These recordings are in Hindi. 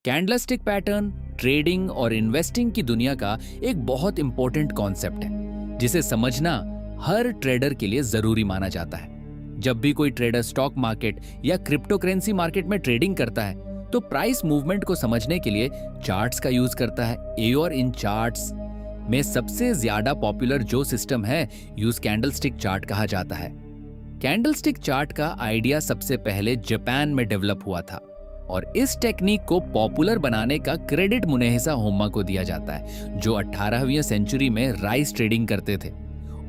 कैंडलस्टिक पैटर्न ट्रेडिंग और इन्वेस्टिंग की दुनिया का एक बहुत इंपॉर्टेंट कॉन्सेप्ट है जिसे समझना हर ट्रेडर के लिए जरूरी माना जाता है। जब भी कोई ट्रेडर स्टॉक मार्केट या क्रिप्टो करेंसी मार्केट में ट्रेडिंग करता है तो प्राइस मूवमेंट को समझने के लिए चार्ट्स का यूज करता है। और इन चार्ट्स में सबसे ज्यादा पॉपुलर जो सिस्टम है यूज कैंडलस्टिक चार्ट कहा जाता है। कैंडलस्टिक चार्ट का आइडिया सबसे पहले जापान में डेवलप हुआ था और इस टेक्निक को पॉपुलर बनाने का क्रेडिट मुनेहिसा होम्मा को दिया जाता है, जो 18वीं सेंचुरी में राइस ट्रेडिंग करते थे।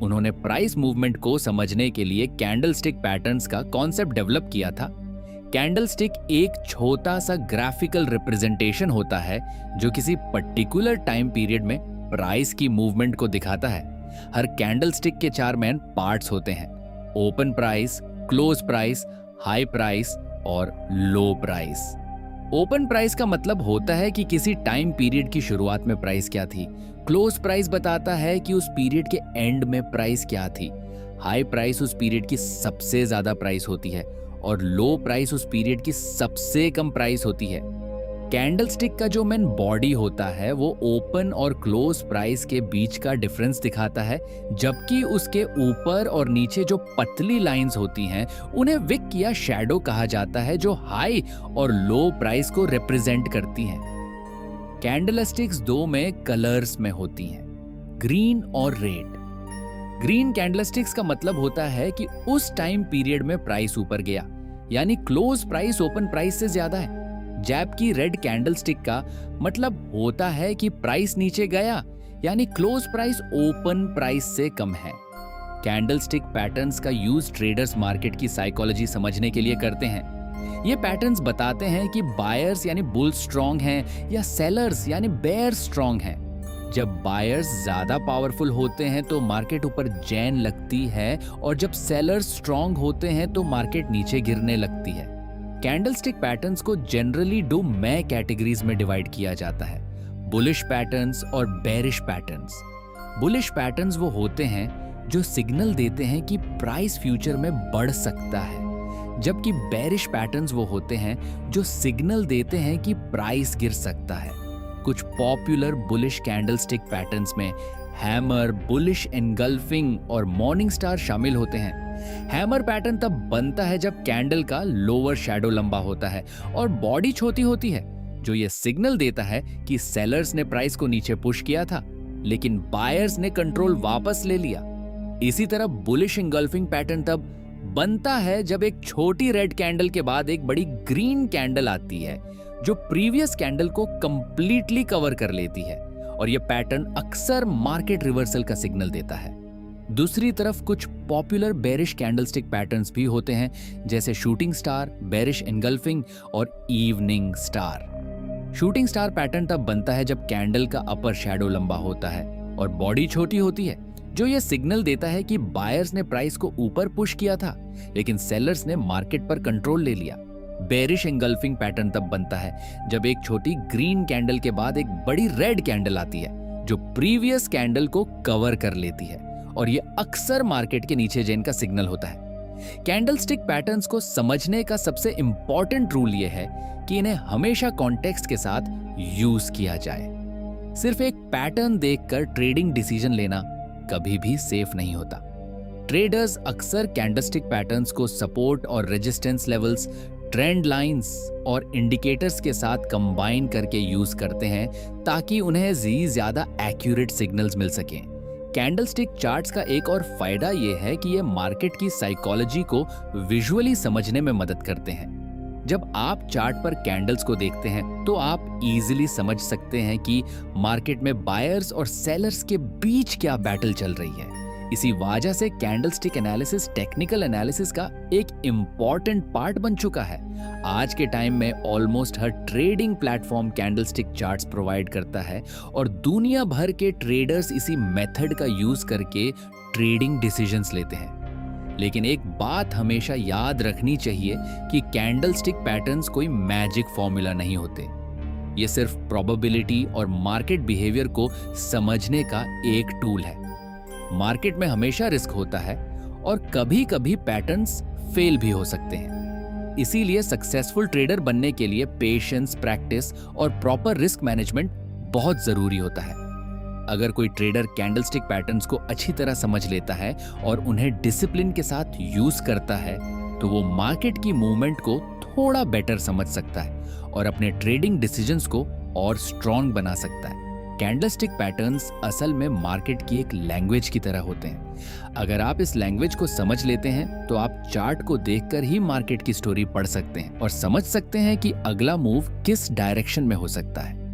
उन्होंने प्राइस मूवमेंट को समझने के लिए कैंडलस्टिक पैटर्न्स का कॉन्सेप्ट डेवलप किया था। कैंडलस्टिक एक छोटा सा ग्राफिकल रिप्रेजेंटेशन होता है जो किसी पर्टिकुलर टाइम पीरियड में प्राइस की मूवमेंट को दिखाता है। हर कैंडलस्टिक के 4 मेन पार्ट्स होते हैं: open price, close price, high price और लो प्राइस। ओपन प्राइस का मतलब होता है कि किसी टाइम पीरियड की शुरुआत में प्राइस क्या थी। क्लोज प्राइस बताता है कि उस पीरियड के एंड में प्राइस क्या थी। हाई प्राइस उस पीरियड की सबसे ज्यादा प्राइस होती है और लो प्राइस उस पीरियड की सबसे कम प्राइस होती है। कैंडलस्टिक का जो मेन बॉडी होता है वो ओपन और क्लोज प्राइस के बीच का डिफरेंस दिखाता है, जबकि उसके ऊपर और नीचे जो पतली लाइंस होती हैं उन्हें विक या शैडो कहा जाता है, जो हाई और लो प्राइस को रिप्रेजेंट करती हैं। कैंडलस्टिक्स 2 में कलर्स में होती हैं, ग्रीन और रेड। ग्रीन कैंडलस्टिक्स का मतलब होता है कि उस टाइम पीरियड में प्राइस ऊपर गया, यानी क्लोज प्राइस ओपन प्राइस से ज्यादा है। जबकि रेड कैंडलस्टिक का मतलब होता है कि प्राइस नीचे गया, यानी क्लोज प्राइस ओपन प्राइस से कम है। कैंडलस्टिक पैटर्न्स का यूज ट्रेडर्स मार्केट की साइकोलॉजी समझने के लिए करते हैं। ये पैटर्न्स बताते हैं कि बायर्स यानी बुल स्ट्रांग हैं या सेलर्स यानी बेयर स्ट्रांग हैं। जब बायर्स ज्यादा पावरफुल होते हैं तो मार्केट ऊपर जैन लगती है और जब सेलर्स स्ट्रांग होते हैं तो मार्केट नीचे गिरने लगती है। कैंडलस्टिक पैटर्न्स को जनरली 2 मैं कैटेगरीज में डिवाइड किया जाता है: बुलिश पैटर्न्स और बेरिश पैटर्न्स। बुलिश पैटर्न्स वो होते हैं जो सिग्नल देते हैं कि प्राइस फ्यूचर में बढ़ सकता है, जबकि बेरिश पैटर्न्स वो होते हैं जो सिग्नल देते हैं कि प्राइस गिर सकता है। कुछ पॉपुलर बुलिश कैंडलस्टिक पैटर्न्स में हैमर, बुलिश एनगल्फिंग और मॉर्निंग स्टार शामिल होते हैं। हैमर पैटर्न तब बनता है जब कैंडल का लोअर शैडो लंबा होता है और बॉडी छोटी होती है, जो ये सिग्नल देता है कि सेलर्स ने प्राइस को नीचे पुश किया था लेकिन बायर्स ने कंट्रोल वापस ले लिया। इसी तरह बुलिश एनगल्फिंग पैटर्न तब बनता है जब एक छोटी रेड कैंडल के बाद एक बड़ी ग्रीन कैंडल आती है जो प्रीवियस कैंडल को कंप्लीटली कवर कर लेती है, और यह पैटर्न अक्सर मार्केट रिवर्सल का सिग्नल देता है। दूसरी तरफ कुछ पॉपुलर बेरिश कैंडलस्टिक पैटर्न्स भी होते हैं, जैसे शूटिंग स्टार, बेरिश एनगल्फिंग और evening star. Shooting star pattern तब बनता है जब कैंडल का अपर शैडो लंबा होता है और बॉडी छोटी होती है, जो यह सिग्नल देता है कि बायर्स ने प्राइस को ऊपर पुश किया था लेकिन सेलर्स ने मार्केट पर कंट्रोल ले लिया। बेरिश एनगल्फिंग पैटर्न तब बनता है जब एक छोटी ग्रीन कैंडल के बाद एक बड़ी रेड कैंडल आती है जो प्रीवियस कैंडल को कवर कर लेती है, और ये अक्सर मार्केट के नीचे जैन का सिग्नल होता है। कैंडलस्टिक पैटर्न्स को समझने का सबसे इंपॉर्टेंट रूल ये है कि इन्हें हमेशा कॉन्टेक्स्ट के साथ यूज किया जाए। सिर्फ एक पैटर्न देखकर ट्रेडिंग डिसीजन लेना कभी भी सेफ नहीं होता। ट्रेडर्स अक्सर कैंडलस्टिक पैटर्न्स को सपोर्ट और रेजिस्टेंस लेवल्स, ट्रेंड लाइंस और इंडिकेटर्स के साथ कंबाइन करके यूज करते हैं ताकि उन्हें ज्यादा एक्यूरेट सिग्नल्स मिल सकें। कैंडलस्टिक चार्ट्स का एक और फायदा यह है कि ये मार्केट की साइकोलॉजी को विजुअली समझने में मदद करते हैं। जब आप चार्ट पर कैंडल्स को देखते हैं तो आप इजीली समझ सकते हैं कि मार्केट में बायर्स और सेलर्स के बीच क्या बैटल चल रही है। इसी वजह से कैंडलस्टिक एनालिसिस टेक्निकल एनालिसिस का एक इंपॉर्टेंट पार्ट बन चुका है। आज के टाइम में ऑलमोस्ट हर trading platform candlestick charts provide करता है और दुनिया भर के ट्रेडर्स इसी मेथड का यूज करके ट्रेडिंग डिसीजंस लेते हैं। लेकिन एक बात हमेशा याद रखनी चाहिए कि कैंडलस्टिक पैटर्न्स कोई मैजिक फॉर्मूला नहीं होते। ये सिर्फ प्रोबेबिलिटी और मार्केट बिहेवियर को समझने का एक टूल है। मार्केट में हमेशा रिस्क होता है और कभी कभी पैटर्न्स फेल भी हो सकते हैं। इसीलिए सक्सेसफुल ट्रेडर बनने के लिए पेशेंस, प्रैक्टिस और प्रॉपर रिस्क मैनेजमेंट बहुत जरूरी होता है। अगर कोई ट्रेडर कैंडलस्टिक पैटर्न्स को अच्छी तरह समझ लेता है और उन्हें डिसिप्लिन के साथ यूज करता है तो वो मार्केट की मूवमेंट को थोड़ा बेटर समझ सकता है और अपने ट्रेडिंग डिसीजंस को और स्ट्रॉन्ग बना सकता है। कैंडलस्टिक पैटर्न्स असल में मार्केट की एक लैंग्वेज की तरह होते हैं। अगर आप इस लैंग्वेज को समझ लेते हैं तो आप चार्ट को देखकर ही मार्केट की स्टोरी पढ़ सकते हैं और समझ सकते हैं कि अगला मूव किस डायरेक्शन में हो सकता है।